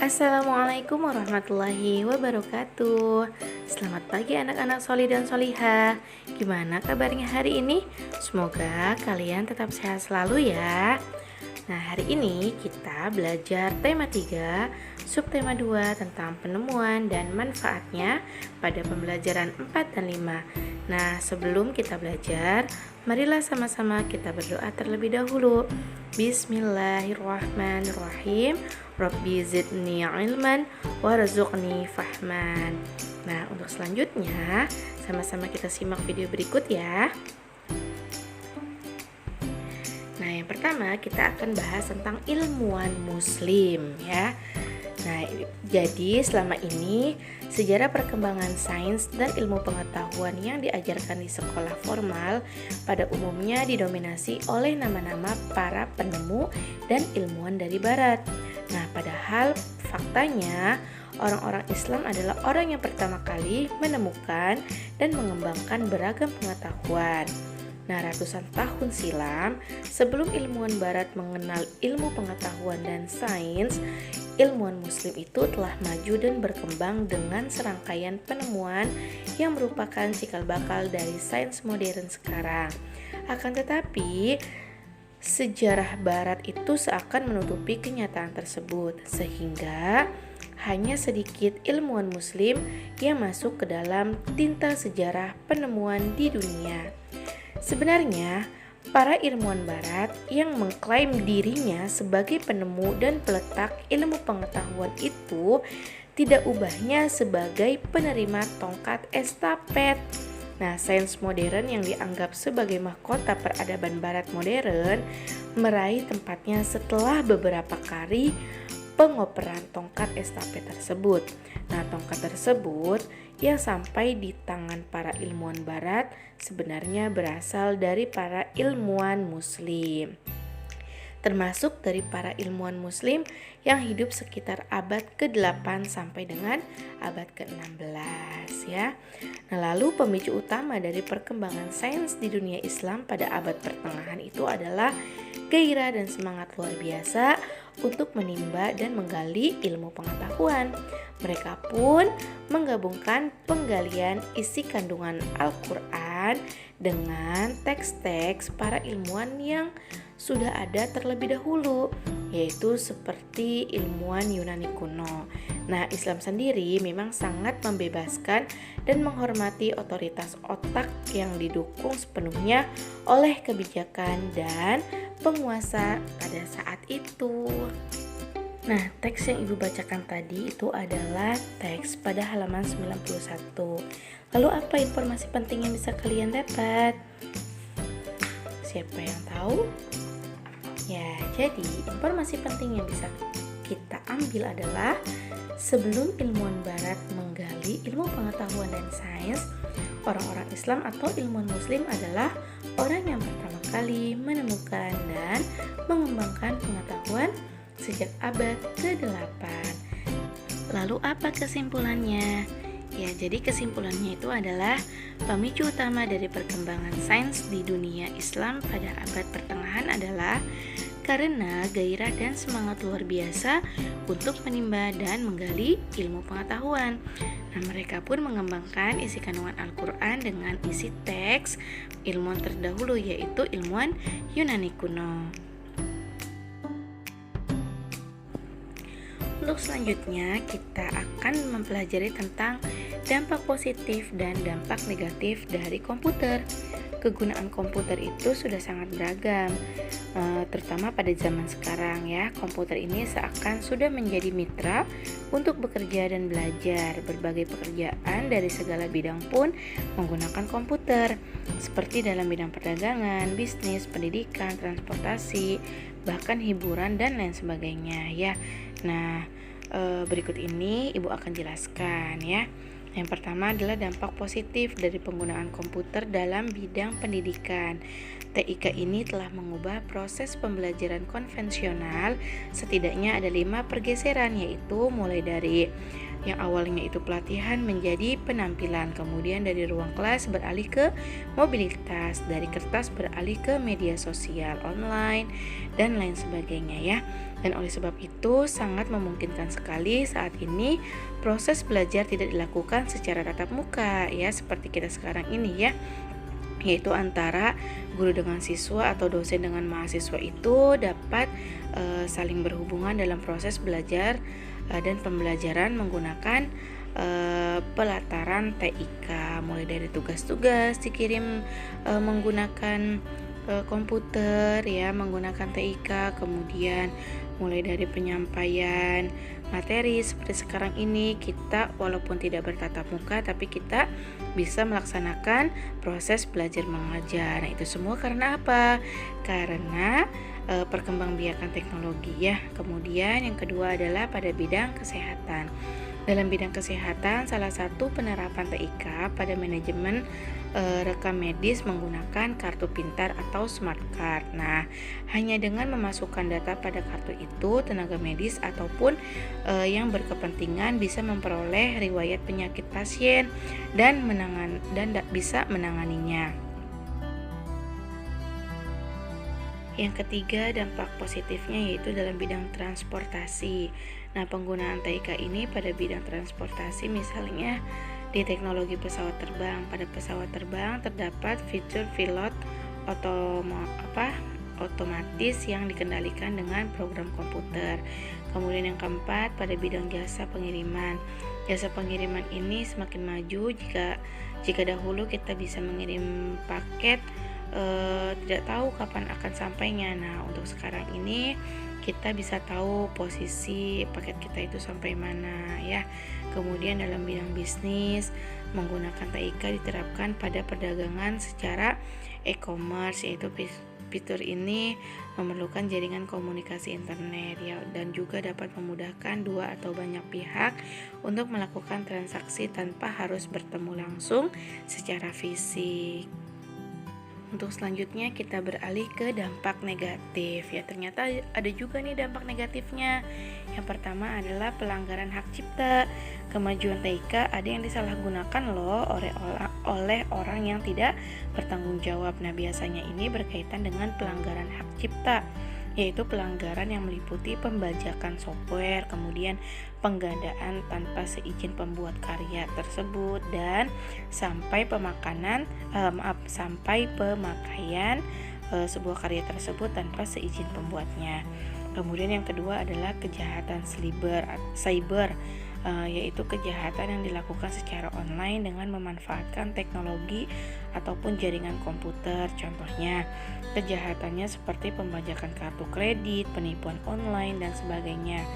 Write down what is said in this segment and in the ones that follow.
Assalamualaikum warahmatullahi wabarakatuh. Selamat pagi anak-anak solih dan solihah. Gimana kabarnya hari ini? Semoga kalian tetap sehat selalu ya. Nah, hari ini kita belajar tema 3, subtema 2 tentang penemuan dan manfaatnya pada pembelajaran 4 dan 5. Nah, sebelum kita belajar, marilah sama-sama kita berdoa terlebih dahulu. Bismillahirrahmanirrahim. Rabbi zidni ilman warzuqni fahman. Nah, untuk selanjutnya sama-sama kita simak video berikut ya. Nah, yang pertama kita akan bahas tentang ilmuwan muslim ya. Nah, jadi selama ini sejarah perkembangan sains dan ilmu pengetahuan yang diajarkan di sekolah formal pada umumnya didominasi oleh nama-nama para penemu dan ilmuwan dari barat. Nah, padahal faktanya orang-orang Islam adalah orang yang pertama kali menemukan dan mengembangkan beragam pengetahuan. Nah, ratusan tahun silam, sebelum ilmuwan barat mengenal ilmu pengetahuan dan sains, ilmuwan muslim itu telah maju dan berkembang dengan serangkaian penemuan yang merupakan cikal bakal dari sains modern sekarang. Akan tetapi, sejarah barat itu seakan menutupi kenyataan tersebut, sehingga hanya sedikit ilmuwan muslim yang masuk ke dalam tinta sejarah penemuan di dunia. Sebenarnya, para ilmuwan barat yang mengklaim dirinya sebagai penemu dan peletak ilmu pengetahuan itu tidak ubahnya sebagai penerima tongkat estafet. Nah, sains modern yang dianggap sebagai mahkota peradaban barat modern meraih tempatnya setelah beberapa kali pengoperan tongkat estafet tersebut. Nah, tongkat tersebut yang sampai di tangan para ilmuwan barat sebenarnya berasal dari para ilmuwan muslim, termasuk dari para ilmuwan muslim yang hidup sekitar abad ke-8 sampai dengan abad ke-16 ya. Nah, lalu pemicu utama dari perkembangan sains di dunia Islam pada abad pertengahan itu adalah gairah dan semangat luar biasa untuk menimba dan menggali ilmu pengetahuan. Mereka pun menggabungkan penggalian isi kandungan Al-Quran dengan teks-teks para ilmuwan yang sudah ada terlebih dahulu, yaitu seperti ilmuwan Yunani kuno. Nah, Islam sendiri memang sangat membebaskan dan menghormati otoritas otak yang didukung sepenuhnya oleh kebijakan dan penguasa pada saat itu. Nah, teks yang Ibu bacakan tadi itu adalah teks pada halaman 91. Lalu apa informasi penting yang bisa kalian dapat? Siapa yang tahu? Ya, jadi informasi penting yang bisa kita ambil adalah sebelum ilmuwan barat menggali ilmu pengetahuan dan sains, orang-orang Islam atau ilmuwan muslim adalah orang yang pertama kali menemukan dan mengembangkan pengetahuan sejak abad ke-8. Lalu apa kesimpulannya? Ya, jadi kesimpulannya itu adalah pemicu utama dari perkembangan sains di dunia Islam pada abad pertengahan adalah karena gairah dan semangat luar biasa untuk menimba dan menggali ilmu pengetahuan. Nah, mereka pun mengembangkan isi kandungan Al-Quran dengan isi teks ilmuwan terdahulu, yaitu ilmuwan Yunani kuno. Untuk selanjutnya kita akan mempelajari tentang dampak positif dan dampak negatif dari komputer. Kegunaan komputer itu sudah sangat beragam, terutama pada zaman sekarang ya. Komputer ini seakan sudah menjadi mitra untuk bekerja dan belajar. Berbagai pekerjaan dari segala bidang pun menggunakan komputer, seperti dalam bidang perdagangan, bisnis, pendidikan, transportasi, bahkan hiburan dan lain sebagainya ya. Nah, berikut ini Ibu akan jelaskan ya. Yang pertama adalah dampak positif dari penggunaan komputer dalam bidang pendidikan. TIK ini telah mengubah proses pembelajaran konvensional. Setidaknya ada 5 pergeseran, yaitu mulai dari yang awalnya itu pelatihan menjadi penampilan. Kemudian dari ruang kelas beralih ke mobilitas, dari kertas beralih ke media sosial, online, dan lain sebagainya ya. Dan oleh sebab itu sangat memungkinkan sekali saat ini proses belajar tidak dilakukan secara tatap muka ya, seperti kita sekarang ini ya, yaitu antara guru dengan siswa atau dosen dengan mahasiswa itu dapat saling berhubungan dalam proses belajar dan pembelajaran menggunakan pelataran TIK, mulai dari tugas-tugas dikirim menggunakan komputer ya, menggunakan TIK, kemudian mulai dari penyampaian materi seperti sekarang ini, kita walaupun tidak bertatap muka tapi kita bisa melaksanakan proses belajar mengajar. Nah, itu semua karena apa? Karena perkembangbiakan teknologi ya. Kemudian yang kedua adalah pada bidang kesehatan. Dalam bidang kesehatan, salah satu penerapan TIK pada manajemen rekam medis menggunakan kartu pintar atau smart card. Nah, hanya dengan memasukkan data pada kartu itu, tenaga medis ataupun yang berkepentingan bisa memperoleh riwayat penyakit pasien dan bisa menanganinya. Yang ketiga, dampak positifnya yaitu dalam bidang transportasi. Nah, penggunaan TIK ini pada bidang transportasi misalnya di teknologi pesawat terbang. Pada pesawat terbang terdapat fitur pilot otomatis yang dikendalikan dengan program komputer. Kemudian yang keempat, pada bidang jasa pengiriman. Jasa pengiriman ini semakin maju jika dahulu kita bisa mengirim paket tidak tahu kapan akan sampainya. Nah, untuk sekarang ini kita bisa tahu posisi paket kita itu sampai mana ya. Kemudian dalam bidang bisnis, menggunakan TIK diterapkan pada perdagangan secara e-commerce, yaitu fitur ini memerlukan jaringan komunikasi internet ya, dan juga dapat memudahkan dua atau banyak pihak untuk melakukan transaksi tanpa harus bertemu langsung secara fisik. Untuk selanjutnya kita beralih ke dampak negatif ya. Ternyata ada juga nih dampak negatifnya. Yang pertama adalah pelanggaran hak cipta. Kemajuan TIK ada yang disalahgunakan loh oleh orang yang tidak bertanggung jawab. Nah, biasanya ini berkaitan dengan pelanggaran hak cipta, yaitu pelanggaran yang meliputi pembajakan software, kemudian penggandaan tanpa seizin pembuat karya tersebut, dan sampai pemakaian sebuah karya tersebut tanpa seizin pembuatnya. Kemudian yang kedua adalah kejahatan cyber, yaitu kejahatan yang dilakukan secara online dengan memanfaatkan teknologi ataupun jaringan komputer. Contohnya, kejahatannya seperti pembajakan kartu kredit, penipuan online, dan sebagainya.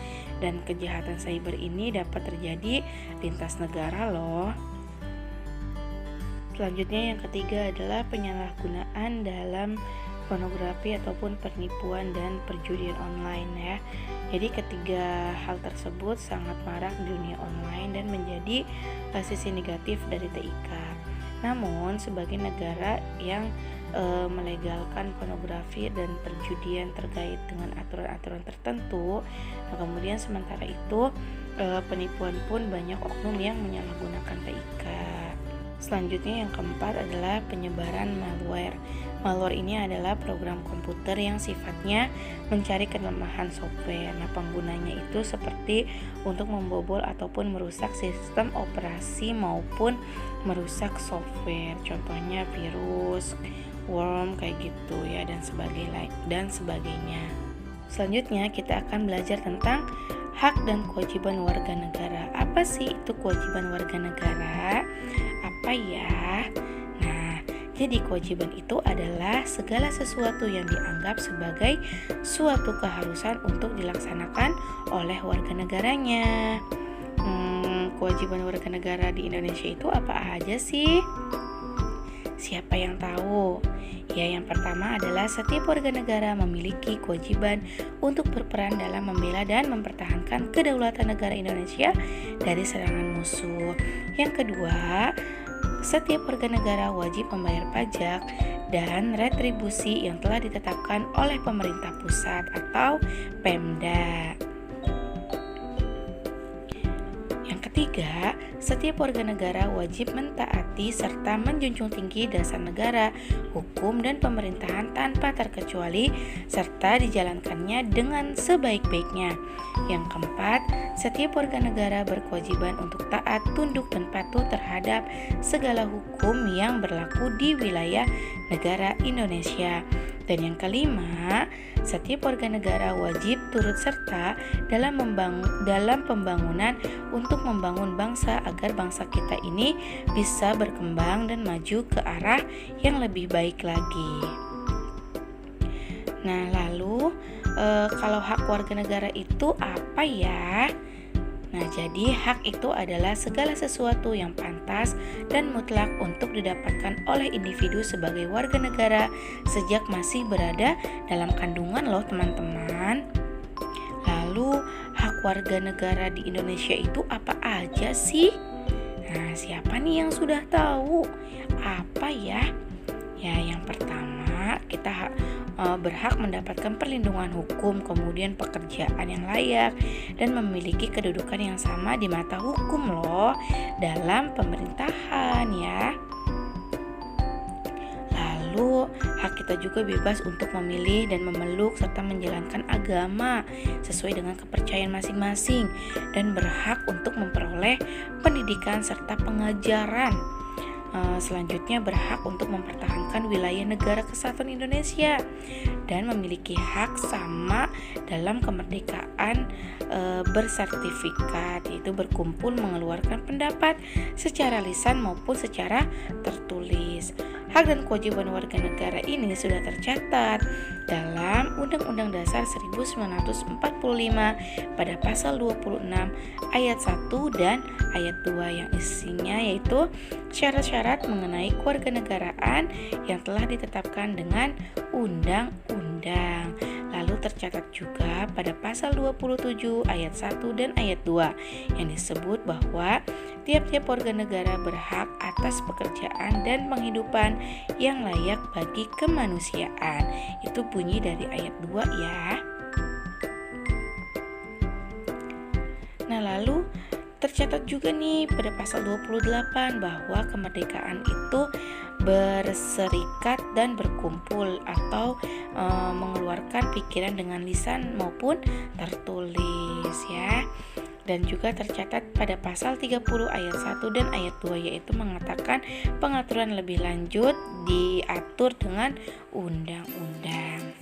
Dan kejahatan cyber ini dapat terjadi lintas negara loh. Selanjutnya yang ketiga adalah penyalahgunaan dalam pornografi ataupun penipuan dan perjudian online ya. Jadi ketiga hal tersebut sangat marak di dunia online dan menjadi sisi negatif dari TIK. Namun sebagai negara yang melegalkan pornografi dan perjudian terkait dengan aturan-aturan tertentu, nah kemudian sementara itu penipuan pun banyak oknum yang menyalahgunakan TIK. Selanjutnya yang keempat adalah penyebaran malware. Malware ini adalah program komputer yang sifatnya mencari kelemahan software. Nah, penggunanya itu seperti untuk membobol ataupun merusak sistem operasi maupun merusak software. Contohnya virus, worm kayak gitu ya, dan sebagainya. Selanjutnya kita akan belajar tentang hak dan kewajiban warga negara. Apa sih itu kewajiban warga negara? Apa ya? Nah, jadi kewajiban itu adalah segala sesuatu yang dianggap sebagai suatu keharusan untuk dilaksanakan oleh warga negaranya. Kewajiban warga negara di Indonesia itu apa aja sih? Siapa yang tahu? Ya, yang pertama adalah setiap warga negara memiliki kewajiban untuk berperan dalam membela dan mempertahankan kedaulatan negara Indonesia dari serangan musuh. Yang kedua, setiap warga negara wajib membayar pajak dan retribusi yang telah ditetapkan oleh pemerintah pusat atau Pemda. Yang ketiga, setiap warga negara wajib mentaati serta menjunjung tinggi dasar negara, hukum, dan pemerintahan tanpa terkecuali, serta dijalankannya dengan sebaik-baiknya. Yang keempat, setiap warga negara berkewajiban untuk taat, tunduk, dan patuh terhadap segala hukum yang berlaku di wilayah negara Indonesia. Dan yang kelima, setiap warga negara wajib turut serta dalam pembangunan untuk membangun bangsa agar bangsa kita ini bisa berkembang dan maju ke arah yang lebih baik lagi. Nah, lalu kalau hak warga negara itu apa ya? Nah, jadi hak itu adalah segala sesuatu yang pantas dan mutlak untuk didapatkan oleh individu sebagai warga negara sejak masih berada dalam kandungan loh teman-teman. Lalu hak warga negara di Indonesia itu apa aja sih? Nah, siapa nih yang sudah tahu? Apa ya? Ya, yang pertama kita berhak mendapatkan perlindungan hukum, kemudian pekerjaan yang layak, dan memiliki kedudukan yang sama di mata hukum loh dalam pemerintahan ya. Lalu hak kita juga bebas untuk memilih dan memeluk serta menjalankan agama sesuai dengan kepercayaan masing-masing, dan berhak untuk memperoleh pendidikan serta pengajaran. Selanjutnya berhak untuk mempertahankan wilayah negara kesatuan Indonesia dan memiliki hak sama dalam kemerdekaan bersertifikat, yaitu berkumpul mengeluarkan pendapat secara lisan maupun secara tertulis. Hak dan kewajiban warga negara ini sudah tercatat dalam Undang-Undang Dasar 1945 pada pasal 26 ayat 1 dan ayat 2 yang isinya yaitu syarat-syarat mengenai kewarganegaraan yang telah ditetapkan dengan undang-undang. Lalu tercatat juga pada pasal 27 ayat 1 dan ayat 2 yang disebut bahwa tiap-tiap warga negara berhak atas pekerjaan dan penghidupan yang layak bagi kemanusiaan. Itu bunyi dari ayat 2 ya. Nah, lalu tercatat juga nih pada pasal 28 bahwa kemerdekaan itu berserikat dan berkumpul atau mengeluarkan pikiran dengan lisan maupun tertulis ya. Dan juga tercatat pada pasal 30 ayat 1 dan ayat 2 yaitu mengatakan pengaturan lebih lanjut diatur dengan undang-undang.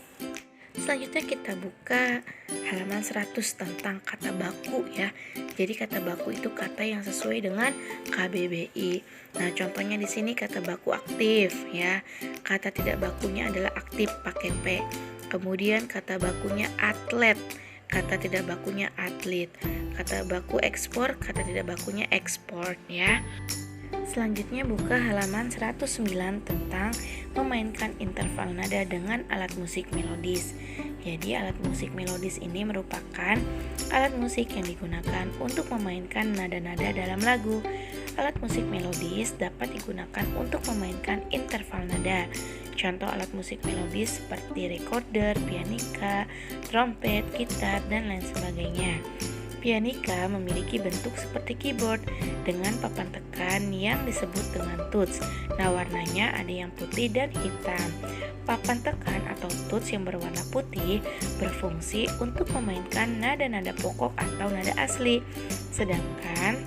Selanjutnya kita buka halaman 100 tentang kata baku ya. Jadi kata baku itu kata yang sesuai dengan KBBI. Nah, contohnya di sini kata baku aktif ya. Kata tidak bakunya adalah aktif pakai P. Kemudian kata bakunya atlet, kata tidak bakunya atlet. Kata baku ekspor, kata tidak bakunya ekspor ya. Selanjutnya buka halaman 109 tentang memainkan interval nada dengan alat musik melodis. Jadi alat musik melodis ini merupakan alat musik yang digunakan untuk memainkan nada-nada dalam lagu. Alat musik melodis dapat digunakan untuk memainkan interval nada. Contoh alat musik melodis seperti recorder, pianika, trompet, gitar, dan lain sebagainya. Pianika memiliki bentuk seperti keyboard dengan papan tekan yang disebut dengan tuts. Nah, warnanya ada yang putih dan hitam. Papan tekan atau tuts yang berwarna putih berfungsi untuk memainkan nada-nada pokok atau nada asli. Sedangkan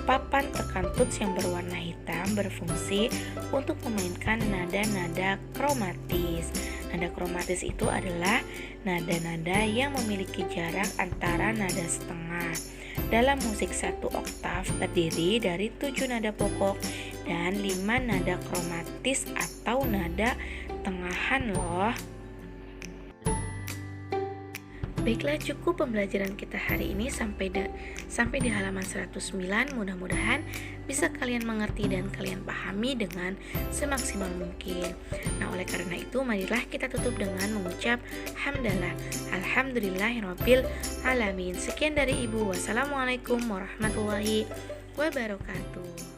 papan tekan tuts yang berwarna hitam berfungsi untuk memainkan nada-nada kromatis. Nada kromatis itu adalah nada-nada yang memiliki jarak antara nada setengah. Dalam musik satu oktav terdiri dari 7 nada pokok dan 5 nada kromatis atau nada tengahan loh. Baiklah, cukup pembelajaran kita hari ini sampai di halaman 109. Mudah-mudahan bisa kalian mengerti dan kalian pahami dengan semaksimal mungkin. Nah, oleh karena itu marilah kita tutup dengan mengucap hamdalah. Alhamdulillahirabbil alamin. Sekian dari Ibu. Wassalamualaikum warahmatullahi wabarakatuh.